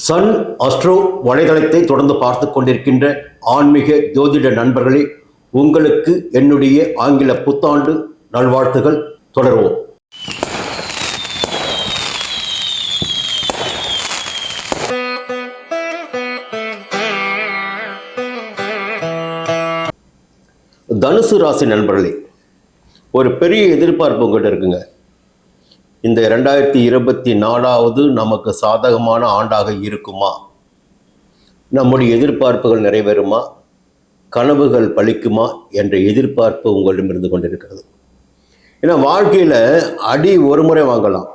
Sun astro வலைதளத்தை தொடர்ந்து பார்த்து கொண்டிருக்கின்ற ஆன்மீக ஜோதிட நண்பர்களே, உங்களுக்கு என்னுடைய ஆங்கில புத்தாண்டு நல்வாழ்த்துகள். தொடர்வோம். தனுசு ராசி நண்பர்களே, ஒரு பெரிய எதிர்பார்ப்பு உங்கள்கிட்ட இருக்குங்க. இந்த 2024 நமக்கு சாதகமான ஆண்டாக இருக்குமா? நம்முடைய எதிர்பார்ப்புகள் நிறைவேறுமா? கனவுகள் பலிக்குமா என்ற எதிர்பார்ப்பு உங்களிடம் இருந்து கொண்டிருக்கிறது. ஏன்னா வாழ்க்கையில் அடி ஒரு முறை வாங்கலாம்,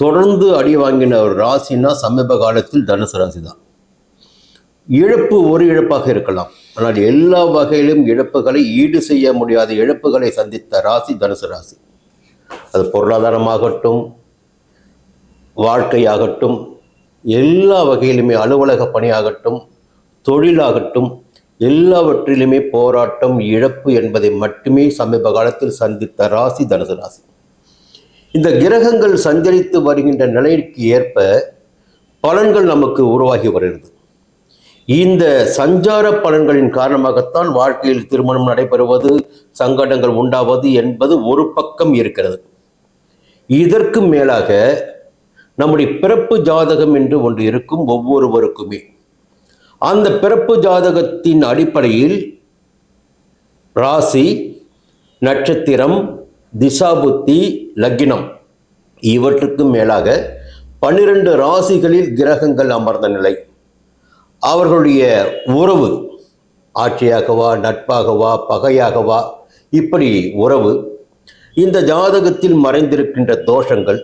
தொடர்ந்து அடி வாங்கின ஒரு ராசினா சமீப காலத்தில் தனுசு ராசி தான். இழப்பு ஒரு இழப்பாக இருக்கலாம், ஆனால் எல்லா வகையிலும் இழப்புகளை ஈடு செய்ய முடியாத இழப்புகளை சந்தித்த ராசி தனுசு ராசி. அது பொருளாதாரமாகட்டும், வாழ்க்கையாகட்டும், எல்லா வகையிலுமே, அலுவலக பணியாகட்டும், தொழிலாகட்டும், எல்லாவற்றிலுமே போராட்டம், இழப்பு என்பதை மட்டுமே சமீப காலத்தில் சந்தித்த ராசி தனுசு ராசி. இந்த கிரகங்கள் சஞ்சரித்து வருகின்ற நிலைக்கு ஏற்ப பலன்கள் நமக்கு உருவாகி வருகிறது. இந்த சஞ்சார பலன்களின் காரணமாகத்தான் வாழ்க்கையில் திருமணம் நடைபெறுவது, சங்கடங்கள் உண்டாவது என்பது ஒரு பக்கம் இருக்கிறது. இதற்கு மேலாக நம்முடைய பிறப்பு ஜாதகம் என்று ஒன்று இருக்கும் ஒவ்வொருவருக்குமே. அந்த பிறப்பு ஜாதகத்தின் அடிப்படையில் ராசி, நட்சத்திரம், திசாபுத்தி, லக்னம் இவற்றுக்கும் மேலாக 12 ராசிகளில் கிரகங்கள் அமர்ந்த நிலை, அவர்களுடைய உறவு, ஆட்சியாகவா, நட்பாகவா, பகையாகவா, இப்படி உறவு, இந்த ஜாதகத்தில் மறைந்திருக்கின்ற தோஷங்கள்,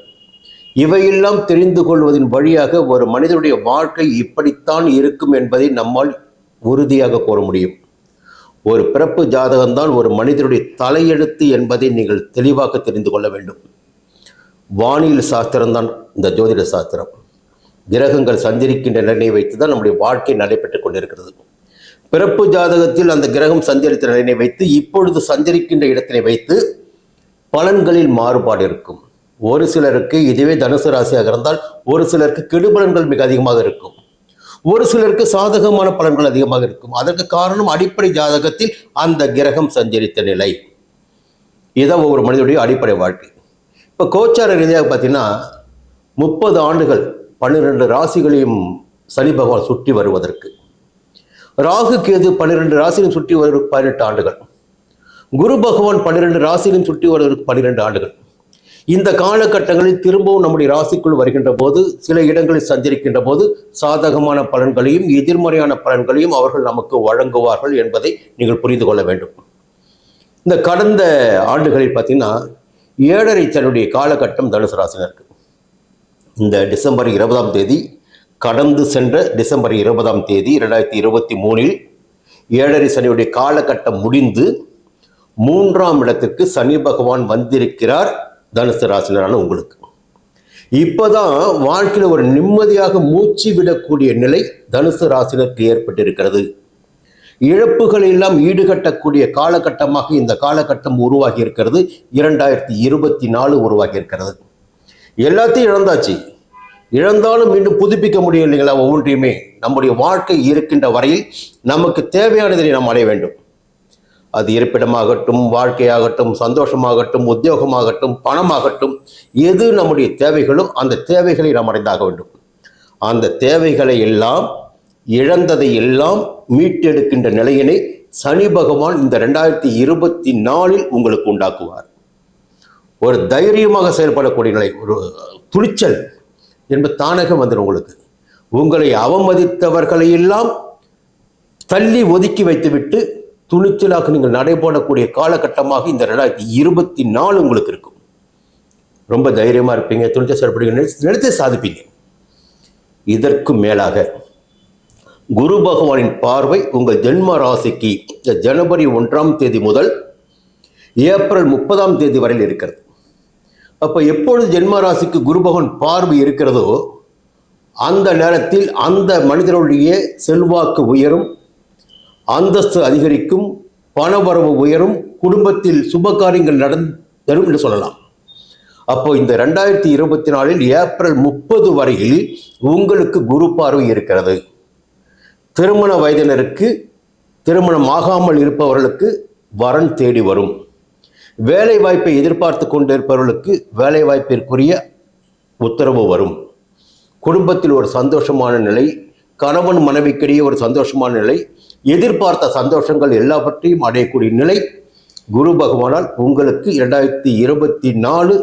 இவையெல்லாம் தெரிந்து கொள்வதன் வழியாக ஒரு மனிதனுடைய வாழ்க்கை இப்படித்தான் இருக்கும் என்பதை நம்மால் உறுதியாக கூற முடியும். ஒரு பிறப்பு ஜாதகம்தான் ஒரு மனிதனுடைய தலையெழுத்து என்பதை நீங்கள் தெளிவாக தெரிந்து கொள்ள வேண்டும். வானியல் சாஸ்திரம்தான் இந்த ஜோதிட சாஸ்திரம். கிரகங்கள் சஞ்சரிக்கின்ற நிலையை வைத்து தான் நம்முடைய வாழ்க்கை நடைபெற்றுக் கொண்டிருக்கிறது. பிறப்பு ஜாதகத்தில் அந்த கிரகம் சஞ்சரித்த நிலையை வைத்து, இப்பொழுது சஞ்சரிக்கின்ற இடத்தினை வைத்து பலன்களில் மாறுபாடு இருக்கும். ஒரு சிலருக்கு இதுவே தனுசு ராசியாக இருந்தால் ஒரு சிலருக்கு கெடுபலன்கள் மிக அதிகமாக இருக்கும், ஒரு சிலருக்கு சாதகமான பலன்கள் அதிகமாக இருக்கும். அதற்கு காரணம் அடிப்படை ஜாதகத்தில் அந்த கிரகம் சஞ்சரித்த நிலை. இதுதான் ஒவ்வொரு மனிதனுடைய அடிப்படை வாழ்க்கை. இப்போ கோச்சார ரீதியாக பார்த்தீங்கன்னா 30 ஆண்டுகள் 12 ராசிகளையும் சனி பகவான் சுற்றி வருவதற்கு, ராகு கேது 12 ராசிகளையும் சுற்றி வருவதற்கு 18 ஆண்டுகள், குரு பகவான் 12 ராசிகளையும் சுற்றி வருவதற்கு 12 ஆண்டுகள். இந்த காலகட்டங்களில் திரும்பவும் நம்முடைய ராசிக்குள் வருகின்ற போது, சில இடங்களில் சஞ்சரிக்கின்ற போது சாதகமான பலன்களையும் எதிர்மறையான பலன்களையும் அவர்கள் நமக்கு வழங்குவார்கள் என்பதை நீங்கள் புரிந்து கொள்ள வேண்டும். இந்த கடந்த ஆண்டுகளில் பார்த்தீங்கன்னா 7.5 தன்னுடைய காலகட்டம் தனுசு ராசினருக்கு. இந்த டிசம்பர் 20ஆம் தேதி, கடந்து சென்ற டிசம்பர் 20ஆம் தேதி 2023 7.5 சனியுடைய காலகட்டம் முடிந்து 3ஆம் இடத்திற்கு சனி பகவான் வந்திருக்கிறார் தனுசு ராசினரான உங்களுக்கு. இப்போதான் வாழ்க்கையில் ஒரு நிம்மதியாக மூச்சு விடக்கூடிய நிலை தனுசு ராசினருக்கு ஏற்பட்டிருக்கிறது. இழப்புகளை எல்லாம் ஈடுகட்டக்கூடிய காலகட்டமாக இந்த காலகட்டம் உருவாகி இருக்கிறது. 2024 உருவாகி இருக்கிறது. எல்லாத்தையும் இழந்தாச்சு, இழந்தாலும் மீண்டும் புதுப்பிக்க முடியும் இல்லைங்களா? ஒவ்வொன்றையுமே நம்முடைய வாழ்க்கை இருக்கின்ற வரையில் நமக்கு தேவையானதை நாம் அடைய வேண்டும். அது இருப்பிடமாகட்டும், வாழ்க்கையாகட்டும், சந்தோஷமாகட்டும், உத்தியோகமாகட்டும், பணமாகட்டும், எது நம்முடைய தேவைகளோ அந்த தேவைகளை நாம் அடைந்தாக வேண்டும். அந்த தேவைகளை எல்லாம், இழந்ததை எல்லாம் மீட்டெடுக்கின்ற நிலையினை சனி பகவான் இந்த 2024 உங்களுக்கு உண்டாக்குவார். ஒரு தைரியமாக செயல்படக்கூடிய நிலை, ஒரு துணிச்சல் என்பது தானாக வந்துடும் உங்களுக்கு. உங்களை அவமதித்தவர்களை எல்லாம் தள்ளி ஒதுக்கி வைத்துவிட்டு துணிச்சலாக நீங்கள் நடைபோடக்கூடிய காலகட்டமாக இந்த 2024 உங்களுக்கு இருக்கும். ரொம்ப தைரியமாக இருப்பீங்க, துணிச்சல் செயல்படுவீங்க, நினைத்து சாதிப்பீங்க. இதற்கு மேலாக குரு பகவானின் பார்வை உங்கள் ஜென்ம ராசிக்கு ஜனவரி 1ஆம் தேதி முதல் ஏப்ரல் 30ஆம் தேதி வரையில் இருக்கிறது. அப்போ எப்பொழுது ஜென்ம ராசிக்கு குரு பகவான் பார்வை இருக்கிறதோ அந்த நேரத்தில் அந்த மனிதனுடைய செல்வாக்கு உயரும், அந்தஸ்து அதிகரிக்கும், பணவரவு உயரும், குடும்பத்தில் சுப காரியங்கள் நடந்தரும் என்று சொல்லலாம். அப்போ இந்த 2024 ஏப்ரல் 30 வரையில் உங்களுக்கு குரு பார்வை இருக்கிறது. திருமண வயதினருக்கு, திருமணம் ஆகாமல் இருப்பவர்களுக்கு வரன் தேடி வரும். வேலை வாய்ப்பை எதிர்பார்த்து கொண்டிருப்பவர்களுக்கு வேலை வாய்ப்பிற்குரிய உத்தரவு வரும். குடும்பத்தில் ஒரு சந்தோஷமான நிலை, கணவன் மனைவிக்கிடையே ஒரு சந்தோஷமான நிலை, எதிர்பார்த்த சந்தோஷங்கள் எல்லாவற்றையும் அடையக்கூடிய நிலை குரு பகவானால் உங்களுக்கு 2024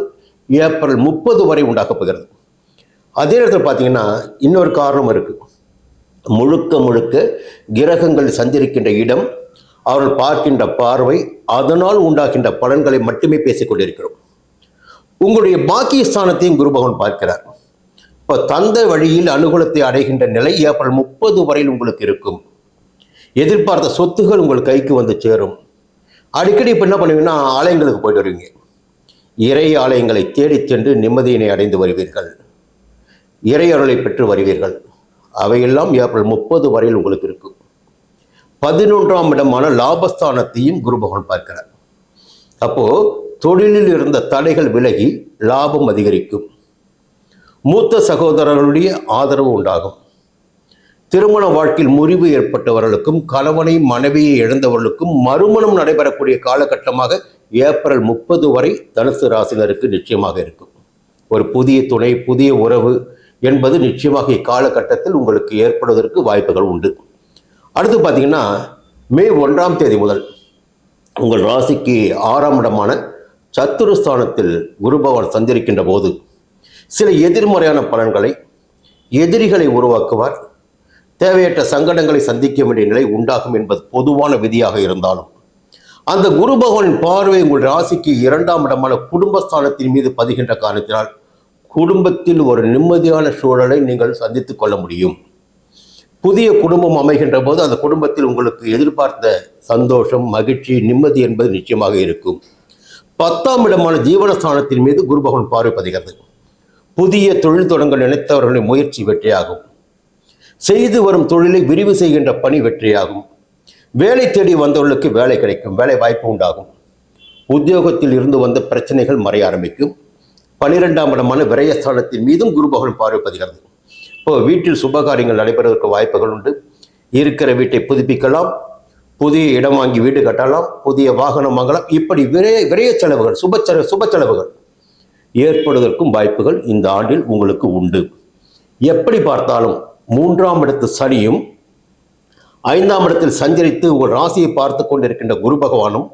ஏப்ரல் 30 வரை உண்டாக்கப்படுகிறது. அதே நேரத்தில் பார்த்தீங்கன்னா இன்னொரு காரணம் இருக்கு. முழுக்க முழுக்க கிரகங்கள் சஞ்சரிக்கின்ற இடம், அவர்கள் பார்க்கின்ற பார்வை, அதனால் உண்டாகின்ற பலன்களை மட்டுமே பேசிக்கொண்டிருக்கிறோம். உங்களுடைய பாக்கியஸ்தானத்தையும் குரு பகவான் பார்க்கிறார். இப்போ தந்தை வழியில் அனுகூலத்தை அடைகின்ற நிலை ஏப்ரல் 30 வரையில் உங்களுக்கு இருக்கும். எதிர்பார்த்த சொத்துகள் உங்கள் கைக்கு வந்து சேரும். அடிக்கடி இப்போ என்ன பண்ணுவீங்கன்னா ஆலயங்களுக்கு போயிட்டு வருவீங்க. இறை ஆலயங்களை தேடிச் சென்று நிம்மதியினை அடைந்து வருவீர்கள். இறை அருளை பெற்று வருவீர்கள். அவையெல்லாம் ஏப்ரல் 30 வரையில் உங்களுக்கு இருக்கும். 11ஆம் இடமான லாபஸ்தானத்தையும் குரு பகவான் பார்க்கிறார். அப்போ தொழிலில் இருந்த தடைகள் விலகி லாபம் அதிகரிக்கும். மூத்த சகோதரர்களுடைய ஆதரவு உண்டாகும். திருமண வாழ்க்கையில் முறிவு ஏற்பட்டவர்களுக்கும் கணவனை மனைவியை இழந்தவர்களுக்கும் மறுமணம் நடைபெறக்கூடிய காலகட்டமாக ஏப்ரல் 30 வரை தனுசு ராசினருக்கு நிச்சயமாக இருக்கும். ஒரு புதிய துணை, புதிய உறவு என்பது நிச்சயமாக இக்காலகட்டத்தில் உங்களுக்கு ஏற்படுவதற்கு வாய்ப்புகள் உண்டு. அடுத்து பார்த்தீங்கன்னா மே 1ஆம் தேதி முதல் உங்கள் ராசிக்கு 6ஆம் இடமான சத்துருஸ்தானத்தில் குரு பகவான் சஞ்சரிக்கின்ற போது சில எதிர்மறையான பலன்களை, எதிரிகளை உருவாக்குவார். தேவையற்ற சங்கடங்களை சந்திக்க வேண்டிய நிலை உண்டாகும் என்பது பொதுவான விதியாக இருந்தாலும், அந்த குரு பகவானின் பார்வை உங்கள் ராசிக்கு 2ஆம் இடமான குடும்பஸ்தானத்தின் மீது பதிகின்ற காரணத்தினால் குடும்பத்தில் ஒரு நிம்மதியான சூழலை நீங்கள் சந்தித்துக் கொள்ள முடியும். புதிய குடும்பம் அமைகின்ற போது அந்த குடும்பத்தில் உங்களுக்கு எதிர்பார்த்த சந்தோஷம், மகிழ்ச்சி, நிம்மதி என்பது நிச்சயமாக இருக்கும். 10ஆம் இடமான ஜீவனஸ்தானத்தின் மீது குரு பகவான் பார்வை பதிகிறது. புதிய தொழில் தொடங்க நினைத்தவர்களின் முயற்சி வெற்றியாகும். செய்து வரும் தொழிலை விரிவு செய்கின்ற பணி வெற்றியாகும். வேலை தேடி வந்தவர்களுக்கு வேலை கிடைக்கும், வேலை வாய்ப்பு உண்டாகும். உத்தியோகத்தில் இருந்து வந்த பிரச்சனைகள் மறைய ஆரம்பிக்கும். 12ஆம் இடமான விரயஸ்தானத்தின் மீதும் குரு பகவான் பார்வை பதிகிறது. இப்போ வீட்டில் சுபகாரியங்கள் நடைபெறுவதற்கு வாய்ப்புகள் உண்டு. இருக்கிற வீட்டை புதுப்பிக்கலாம், புதிய இடம் வாங்கி வீடு கட்டலாம், புதிய வாகனம் வாங்கலாம். இப்படி விரைய செலவுகள், சுப செலவுகள் ஏற்படுவதற்கும் வாய்ப்புகள் இந்த ஆண்டில் உங்களுக்கு உண்டு. எப்படி பார்த்தாலும் 3ஆம் இடத்து சனியும் 5ஆம் இடத்தில் சஞ்சரித்து உங்கள் ராசியை பார்த்து கொண்டிருக்கின்ற குரு பகவானும்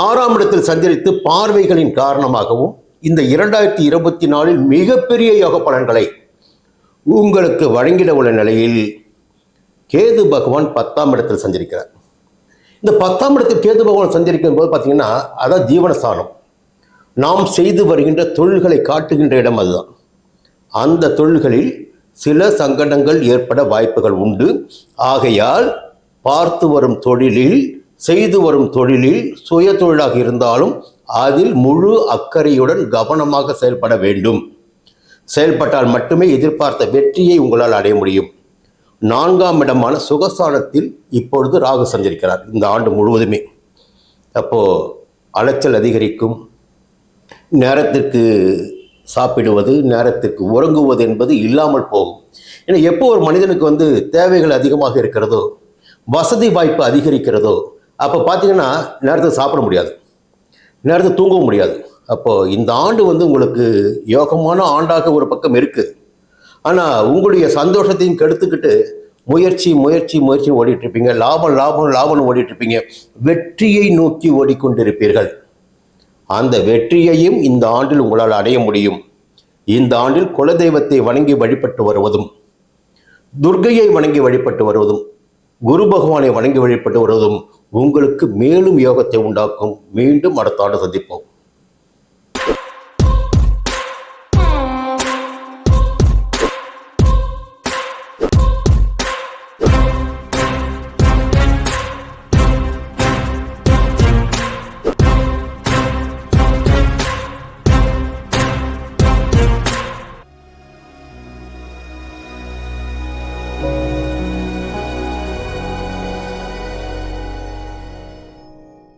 6ஆம் இடத்தில் சஞ்சரித்து பார்வைகளின் காரணமாகவும் இந்த 2024 மிகப்பெரிய யோக பலன்களை உங்களுக்கு வழங்கிட உள்ள நிலையில் கேது பகவான் 10ஆம் இடத்தில் சஞ்சரிக்கிறார். இந்த 10ஆம் இடத்தில் கேது பகவான் சஞ்சரிக்கும் போது பார்த்தீங்கன்னா அதான் ஜீவனஸ்தானம். நாம் செய்து வருகின்ற தொழில்களை காட்டுகின்ற இடம் அதுதான். அந்த தொழில்களில் சில சங்கடங்கள் ஏற்பட வாய்ப்புகள் உண்டு. ஆகையால் பார்த்து வரும் தொழிலில், செய்து வரும் தொழிலில் சுய தொழிலாக இருந்தாலும் அதில் முழு அக்கறையுடன் கவனமாக செயல்பட வேண்டும். செயல்பட்டால் மட்டுமே எதிர்பார்த்த வெற்றியை உங்களால் அடைய முடியும். 4ஆம் இடமான சுகஸ்தானத்தில் இப்பொழுது ராகு சஞ்சரிக்கிறார் இந்த ஆண்டு முழுவதுமே. அப்போ அலைச்சல் அதிகரிக்கும். நேரத்திற்கு சாப்பிடுவது, நேரத்திற்கு உறங்குவது என்பது இல்லாமல் போகும். ஏன்னா எப்போ ஒரு மனிதனுக்கு தேவைகள் அதிகமாக இருக்கிறதோ, வசதி வாய்ப்பு அதிகரிக்கிறதோ, அப்போ பார்த்தீங்கன்னா நேரத்துக்கு சாப்பிட முடியாது, நேரத்துக்கு தூங்கவும் முடியாது. அப்போது இந்த ஆண்டு உங்களுக்கு யோகமான ஆண்டாக ஒரு பக்கம் இருக்குது. ஆனால் உங்களுடைய சந்தோஷத்தையும் கெடுத்துக்கிட்டு முயற்சி முயற்சி முயற்சி ஓடிட்டு இருப்பீங்க. லாபம் லாபம் லாபம்னு ஓடிட்டு இருப்பீங்க. வெற்றியை நோக்கி ஓடிக்கொண்டிருப்பீர்கள். அந்த வெற்றியையும் இந்த ஆண்டில் உங்களால் அடைய முடியும். இந்த ஆண்டில் குலதெய்வத்தை வணங்கி வழிபட்டு வருவதும், துர்க்கையை வணங்கி வழிபட்டு வருவதும், குரு பகவானை வணங்கி வழிபட்டு வருவதும் உங்களுக்கு மேலும் யோகத்தை உண்டாக்கும். மீண்டும் அடுத்த ஆண்டு சந்திப்போம்.